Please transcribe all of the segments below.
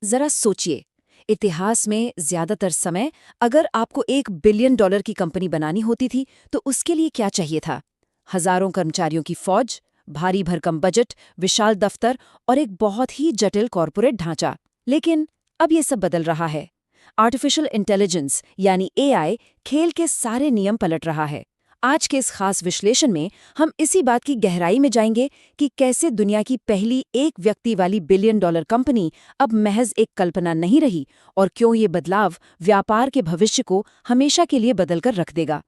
जरा सोचिए, इतिहास में ज्यादातर समय अगर आपको $1 बिलियन की कंपनी बनानी होती थी तो उसके लिए क्या चाहिए था? हजारों कर्मचारियों की फौज, भारी भरकम बजट, विशाल दफ्तर और एक बहुत ही जटिल कॉरपोरेट ढांचा। लेकिन अब ये सब बदल रहा है। आर्टिफिशियल इंटेलिजेंस यानी एआई खेल के सारे नियम पलट रहा है। आज के इस खास विश्लेषण में हम इसी बात की गहराई में जाएंगे कि कैसे दुनिया की पहली एक व्यक्ति वाली $1 बिलियन कंपनी अब महज एक कल्पना नहीं रही और क्यों ये बदलाव व्यापार के भविष्य को हमेशा के लिए बदलकर रख देगा।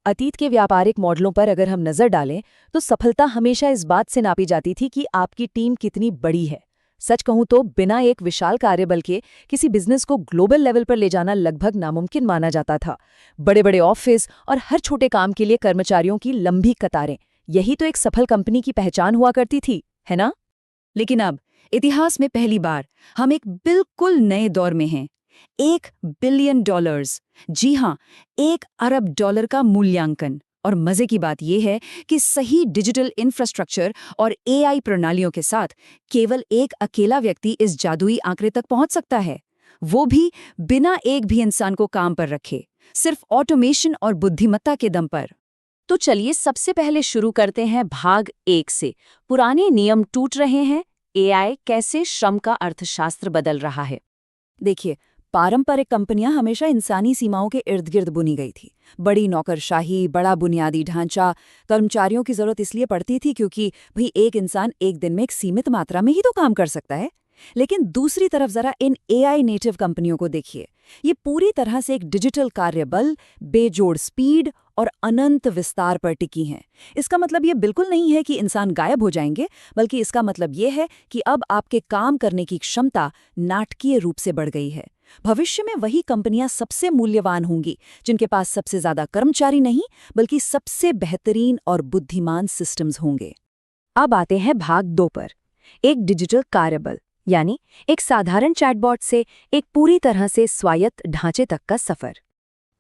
अतीत के व्यापारिक मॉडलों पर अगर हम नजर डालें तो सफलता हमेशा इस बात से नापी जाती थी कि आपकी टीम कितनी बड़ी है। सच कहूं तो बिना एक विशाल कार्यबल के किसी बिजनेस को ग्लोबल लेवल पर ले जाना लगभग नामुमकिन माना जाता था। बड़े बड़े ऑफिस और हर छोटे काम के लिए कर्मचारियों की लंबी कतारें, यही तो एक सफल कंपनी की पहचान हुआ करती थी, है ना? लेकिन अब इतिहास में पहली बार हम एक बिल्कुल नए दौर में हैं। $1 बिलियन, जी हाँ, $1 अरब का मूल्यांकन। और मजे की बात यह है कि सही डिजिटल इंफ्रास्ट्रक्चर और एआई प्रणालियों के साथ केवल एक अकेला व्यक्ति इस जादुई आंकड़े तक पहुंच सकता है, वो भी बिना एक भी इंसान को काम पर रखे, सिर्फ ऑटोमेशन और बुद्धिमत्ता के दम पर। तो चलिए सबसे पहले शुरू करते हैं भाग 1 से। पुराने नियम टूट रहे हैं, एआई कैसे श्रम का अर्थशास्त्र बदल रहा है। देखिए, पारंपरिक कंपनियां हमेशा इंसानी सीमाओं के इर्द गिर्द बुनी गई थी। बड़ी नौकरशाही, बड़ा बुनियादी ढांचा, कर्मचारियों की जरूरत इसलिए पड़ती थी क्योंकि भाई एक इंसान एक दिन में एक सीमित मात्रा में ही तो काम कर सकता है। लेकिन दूसरी तरफ जरा इन एआई नेटिव कंपनियों को देखिए। ये पूरी तरह से एक डिजिटल कार्यबल, बेजोड़ स्पीड और अनंत विस्तार पर टिकी हैं। इसका मतलब ये बिल्कुल नहीं है कि इंसान गायब हो जाएंगे, बल्कि इसका मतलब ये है कि अब आपके काम करने की क्षमता नाटकीय रूप से बढ़ गई है। भविष्य में वही कंपनियां सबसे मूल्यवान होंगी जिनके पास सबसे ज्यादा कर्मचारी नहीं, बल्कि सबसे बेहतरीन और बुद्धिमान सिस्टम्स होंगे। अब आते हैं भाग 2 पर। एक डिजिटल कार्यबल, यानी एक साधारण चैटबॉट से एक पूरी तरह से स्वायत्त ढांचे तक का सफर।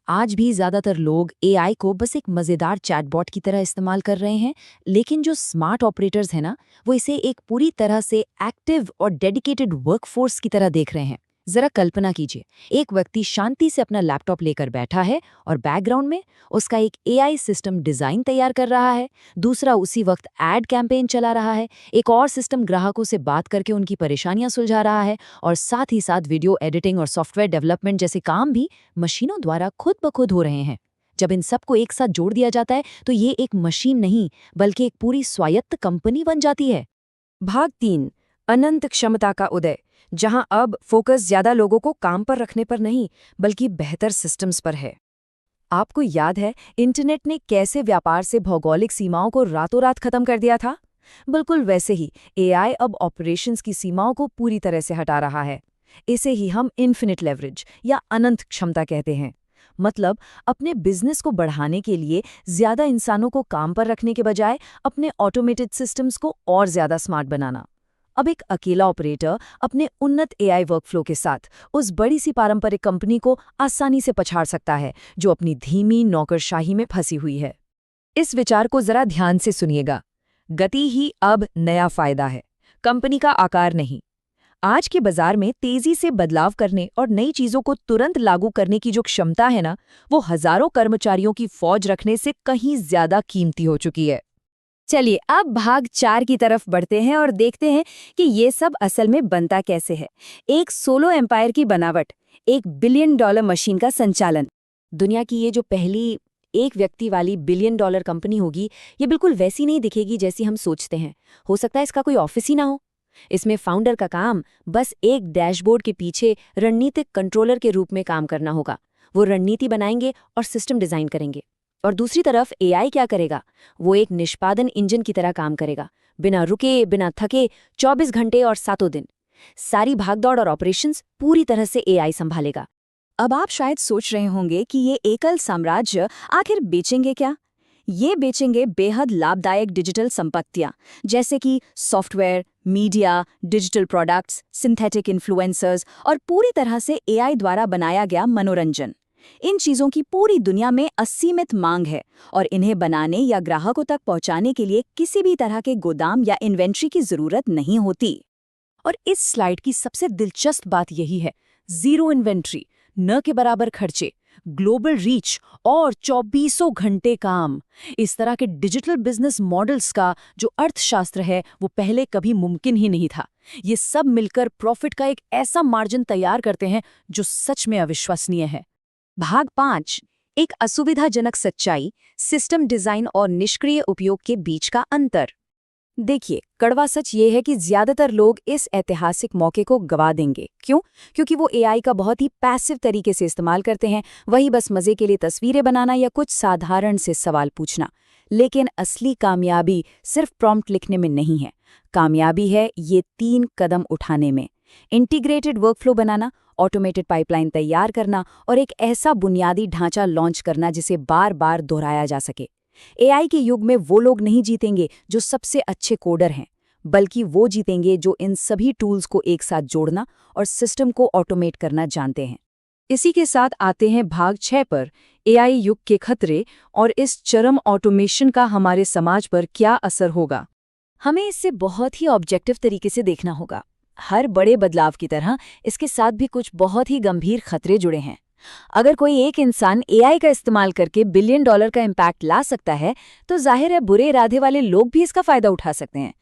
आज भी ज्यादातर लोग एआई को बस एक मजेदार चैटबॉट की तरह इस्तेमाल कर रहे हैं, लेकिन जो स्मार्ट ऑपरेटर्स हैं ना, वो इसे एक पूरी तरह से एक्टिव और डेडिकेटेड वर्कफोर्स की तरह देख रहे हैं। जरा कल्पना कीजिए, एक व्यक्ति शांति से अपना लैपटॉप लेकर बैठा है और बैकग्राउंड में उसका एक एआई सिस्टम डिजाइन तैयार कर रहा है, दूसरा उसी वक्त एड कैंपेन चला रहा है, एक और सिस्टम ग्राहकों से बात करके उनकी परेशानियां सुलझा रहा है, और साथ ही साथ वीडियो एडिटिंग और सॉफ्टवेयर डेवलपमेंट जैसे काम भी मशीनों द्वारा खुद ब खुद हो रहे हैं। जब इन सबको एक साथ जोड़ दिया जाता है तो ये एक मशीन नहीं, बल्कि एक पूरी स्वायत्त कंपनी बन जाती है। भाग 3, अनंत क्षमता का उदय, जहां अब फोकस ज्यादा लोगों को काम पर रखने पर नहीं, बल्कि बेहतर सिस्टम्स पर है। आपको याद है इंटरनेट ने कैसे व्यापार से भौगोलिक सीमाओं को रातों रात खत्म कर दिया था? बिल्कुल वैसे ही एआई अब ऑपरेशंस की सीमाओं को पूरी तरह से हटा रहा है। इसे ही हम इन्फिनिट लेवरेज या अनंत क्षमता कहते हैं। मतलब अपने बिजनेस को बढ़ाने के लिए ज्यादा इंसानों को काम पर रखने के बजाय अपने ऑटोमेटेड सिस्टम्स को और ज्यादा स्मार्ट बनाना। अब एक अकेला ऑपरेटर अपने उन्नत एआई वर्कफ्लो के साथ उस बड़ी सी पारंपरिक कंपनी को आसानी से पछाड़ सकता है जो अपनी धीमी नौकरशाही में फंसी हुई है। इस विचार को जरा ध्यान से सुनिएगा। गति ही अब नया फायदा है, कंपनी का आकार नहीं। आज के बाजार में तेजी से बदलाव करने और नई चीजों को तुरंत लागू करने की जो क्षमता है ना, वो हजारों कर्मचारियों की फौज रखने से कहीं ज्यादा कीमती हो चुकी है। चलिए अब भाग 4 की तरफ बढ़ते हैं और देखते हैं कि ये सब असल में बनता कैसे है। एक सोलो एम्पायर की बनावट, $1 बिलियन मशीन का संचालन। दुनिया की ये जो पहली एक व्यक्ति वाली $1 बिलियन कंपनी होगी, ये बिल्कुल वैसी नहीं दिखेगी जैसी हम सोचते हैं। हो सकता है इसका कोई ऑफिस ही ना हो। इसमें फाउंडर का काम बस एक डैशबोर्ड के पीछे रणनीतिक कंट्रोलर के रूप में काम करना होगा। वो रणनीति बनाएंगे और सिस्टम डिजाइन करेंगे। और दूसरी तरफ एआई क्या करेगा? वो एक निष्पादन इंजन की तरह काम करेगा, बिना रुके, बिना थके, 24 घंटे और 7 दिन। सारी भागदौड़ और ऑपरेशंस पूरी तरह से एआई संभालेगा। अब आप शायद सोच रहे होंगे कि ये एकल साम्राज्य आखिर बेचेंगे क्या? ये बेचेंगे बेहद लाभदायक डिजिटल संपत्तियां, जैसे कि software, media, digital products, synthetic influencers और पूरी तरह से एआई द्वारा बनाया गया मनोरंजन। इन चीजों की पूरी दुनिया में असीमित मांग है और इन्हें बनाने या ग्राहकों तक पहुंचाने के लिए किसी भी तरह के गोदाम या इन्वेंट्री की जरूरत नहीं होती। और इस स्लाइड की सबसे दिलचस्प बात यही है, जीरो इन्वेंट्री, न के बराबर खर्चे, ग्लोबल रीच और 24 घंटे काम। इस तरह के डिजिटल बिजनेस मॉडल्स का जो अर्थशास्त्र है वो पहले कभी मुमकिन ही नहीं था। ये सब मिलकर प्रॉफिट का एक ऐसा मार्जिन तैयार करते हैं जो सच में अविश्वसनीय है। भाग 5, एक असुविधाजनक सच्चाई, सिस्टम डिजाइन और निष्क्रिय उपयोग के बीच का अंतर। देखिए, कड़वा सच ये है कि ज्यादातर लोग इस ऐतिहासिक मौके को गवा देंगे। क्यों? क्योंकि वो एआई का बहुत ही पैसिव तरीके से इस्तेमाल करते हैं, वही बस मजे के लिए तस्वीरें बनाना या कुछ साधारण से सवाल पूछना। लेकिन असली कामयाबी सिर्फ प्रॉम्प्ट लिखने में नहीं है, कामयाबी है ये 3 कदम उठाने में। इंटीग्रेटेड वर्कफ्लो बनाना, ऑटोमेटेड पाइपलाइन तैयार करना और एक ऐसा बुनियादी ढांचा लॉन्च करना जिसे बार बार दोहराया जा सके। एआई के युग में वो लोग नहीं जीतेंगे जो सबसे अच्छे कोडर हैं, बल्कि वो जीतेंगे जो इन सभी टूल्स को एक साथ जोड़ना और सिस्टम को ऑटोमेट करना जानते हैं। इसी के साथ आते हैं भाग 6 पर, एआई युग के खतरे और इस चरम ऑटोमेशन का हमारे समाज पर क्या असर होगा। हमें इससे बहुत ही ऑब्जेक्टिव तरीके से देखना होगा। हर बड़े बदलाव की तरह इसके साथ भी कुछ बहुत ही गंभीर खतरे जुड़े हैं। अगर कोई एक इंसान एआई का इस्तेमाल करके $1 बिलियन का इम्पैक्ट ला सकता है, तो जाहिर है बुरे इरादे वाले लोग भी इसका फायदा उठा सकते हैं।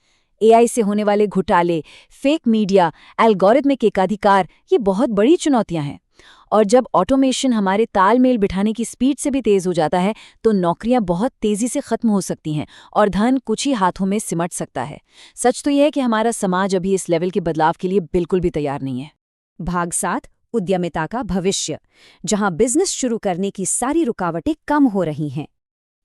एआई से होने वाले घोटाले, फेक मीडिया, एल्गोरिथमिक एकाधिकार, ये बहुत बड़ी चुनौतियां हैं। और जब ऑटोमेशन हमारे तालमेल बिठाने की स्पीड से भी तेज हो जाता है, तो नौकरियां बहुत तेजी से खत्म हो सकती हैं और धन कुछ ही हाथों में सिमट सकता है। सच तो यह है कि हमारा समाज अभी इस लेवल के बदलाव के लिए बिल्कुल भी तैयार नहीं है। भाग 7, उद्यमिता का भविष्य, जहां बिजनेस शुरू करने की सारी रुकावटें कम हो रही हैं।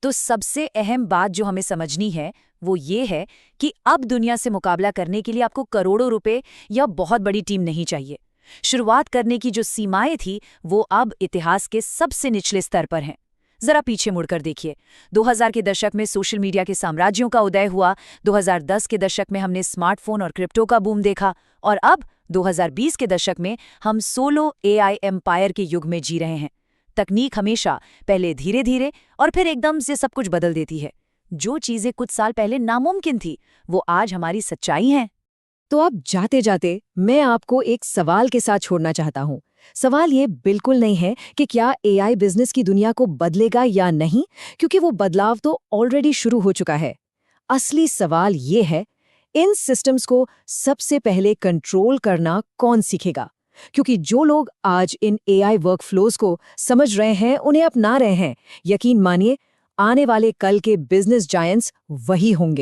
तो सबसे अहम बात जो हमें समझनी है वो ये है कि अब दुनिया से मुकाबला करने के लिए आपको करोड़ों रुपए या बहुत बड़ी टीम नहीं चाहिए। शुरुआत करने की जो सीमाएं थी वो अब इतिहास के सबसे निचले स्तर पर हैं। जरा पीछे मुड़कर देखिए, 2000 के दशक में सोशल मीडिया के साम्राज्यों का उदय हुआ, 2010 के दशक में हमने स्मार्टफोन और क्रिप्टो का बूम देखा, और अब 2020 के दशक में हम सोलो एआई एम्पायर के युग में जी रहे हैं। तकनीक हमेशा पहले धीरे धीरे और फिर एकदम से सब कुछ बदल देती है। जो चीजें कुछ साल पहले नामुमकिन थी वो आज हमारी सच्चाई हैं। तो अब जाते जाते मैं आपको एक सवाल के साथ छोड़ना चाहता हूँ। सवाल ये बिल्कुल नहीं है कि क्या एआई बिजनेस की दुनिया को बदलेगा या नहीं, क्योंकि वो बदलाव तो ऑलरेडी शुरू हो चुका है। असली सवाल ये है, इन सिस्टम्स को सबसे पहले कंट्रोल करना कौन सीखेगा? क्योंकि जो लोग आज इन एआई वर्कफ्लोज को समझ रहे हैं, उन्हें अपना रहे हैं, यकीन मानिए आने वाले कल के बिजनेस जायंट्स वही होंगे।